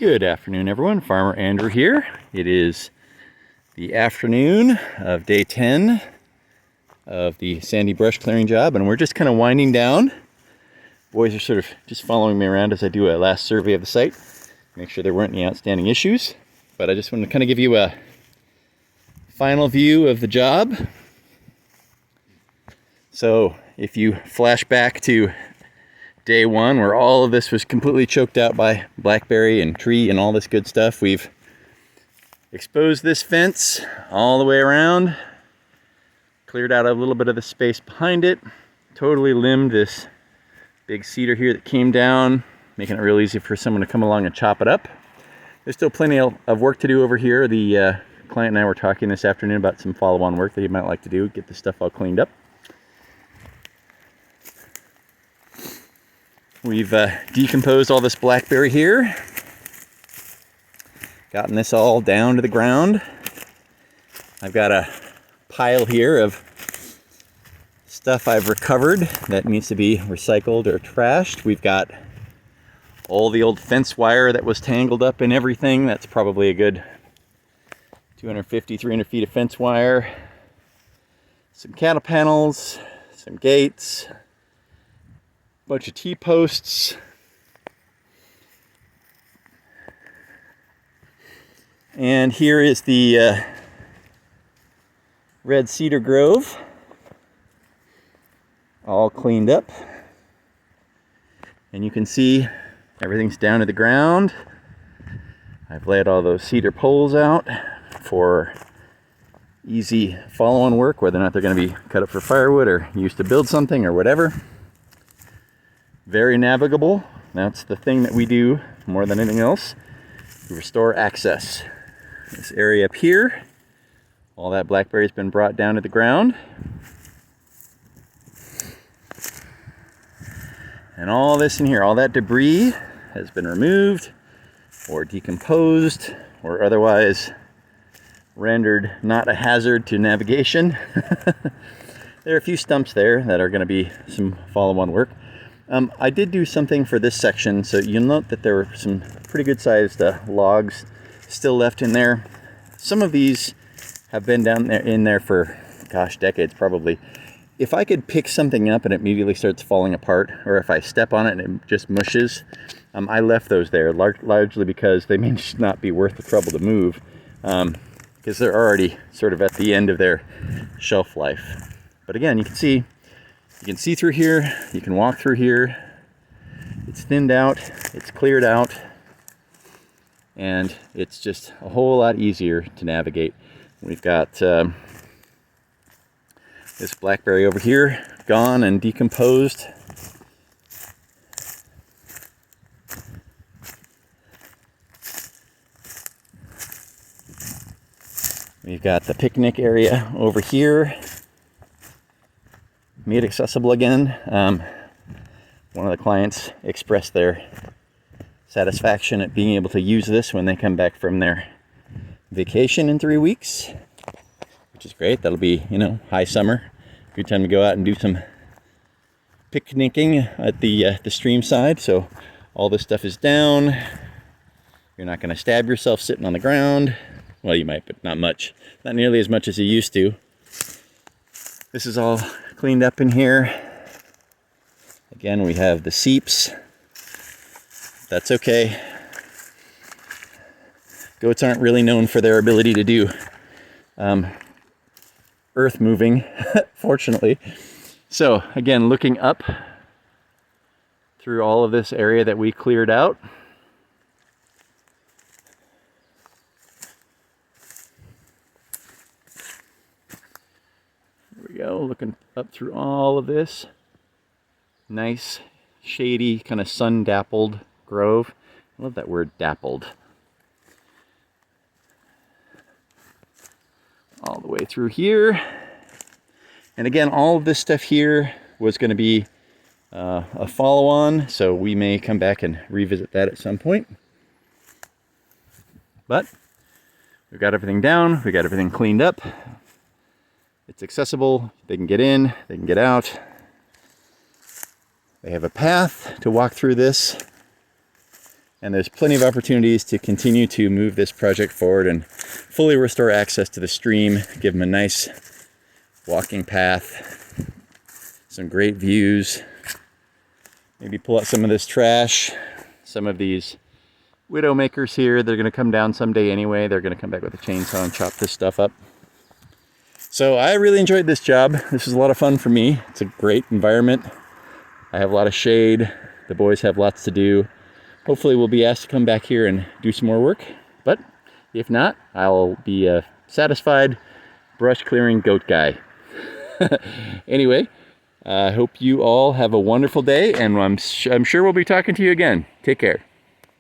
Good afternoon, everyone. Farmer Andrew here. It is the afternoon of day 10 of the sandy brush clearing job, and we're just kind of winding down. Boys are sort of just following me around as I do a last survey of the site, make sure there weren't any outstanding issues. But I just wanted to kind of give you a final view of the job. So if you flash back to day one, where all of this was completely choked out by blackberry and tree and all this good stuff, we've exposed this fence all the way around, cleared out a little bit of the space behind it, totally limbed this big cedar here that came down, making it real easy for someone to come along and chop it up. There's still plenty of work to do over here. The client and I were talking this afternoon about some follow-on work that he might like to do, get this stuff all cleaned up. We've decomposed all this blackberry here, gotten this all down to the ground. I've got a pile here of stuff I've recovered that needs to be recycled or trashed. We've got all the old fence wire that was tangled up in everything. That's probably a good 250, 300 feet of fence wire. Some cattle panels, some gates, bunch of T-posts, and here is the red cedar grove, all cleaned up, and you can see everything's down to the ground. I've laid all those cedar poles out for easy follow-on work, whether or not they're going to be cut up for firewood or used to build something or whatever. Very navigable. That's the thing that we do more than anything else. We restore access. This area up here, all that blackberry has been brought down to the ground. And all this in here, all that debris has been removed or decomposed or otherwise rendered not a hazard to navigation. There are a few stumps there that are going to be some follow-on work. I did do something for this section, so you'll note that there were some pretty good sized logs still left in there. Some of these have been down there in there for, gosh, decades probably. If I could pick something up and it immediately starts falling apart, or if I step on it and it just mushes, I left those there, largely because they may just not be worth the trouble to move, because they're already sort of at the end of their shelf life. But again, you can see through here, you can walk through here. It's thinned out, it's cleared out, and it's just a whole lot easier to navigate. We've got this blackberry over here, gone and decomposed. We've got the picnic area over here, made accessible again. One of the clients expressed their satisfaction at being able to use this when they come back from their vacation in 3 weeks, which is great. That'll be, high summer, good time to go out and do some picnicking at the stream side. So all this stuff is down. You're not going to stab yourself sitting on the ground. Well, you might, but not much. Not nearly as much as you used to. This is all cleaned up in here. Again, we have the seeps. That's okay. Goats aren't really known for their ability to do earth moving, fortunately. So again, looking up through all of this area that we cleared out. There we go, looking up through all of this. Nice, shady, kind of sun-dappled grove. I love that word, dappled. All the way through here. And again, all of this stuff here was going to be a follow-on, so we may come back and revisit that at some point. But we've got everything down, we got everything cleaned up. It's accessible, they can get in, they can get out. They have a path to walk through this. And there's plenty of opportunities to continue to move this project forward and fully restore access to the stream, give them a nice walking path, some great views. Maybe pull out some of this trash, some of these widow makers here. They're gonna come down someday anyway. They're gonna come back with a chainsaw and chop this stuff up. So I really enjoyed this job. This was a lot of fun for me. It's a great environment. I have a lot of shade. The boys have lots to do. Hopefully we'll be asked to come back here and do some more work. But if not, I'll be a satisfied brush clearing goat guy. Anyway, I hope you all have a wonderful day, and I'm sure we'll be talking to you again. Take care.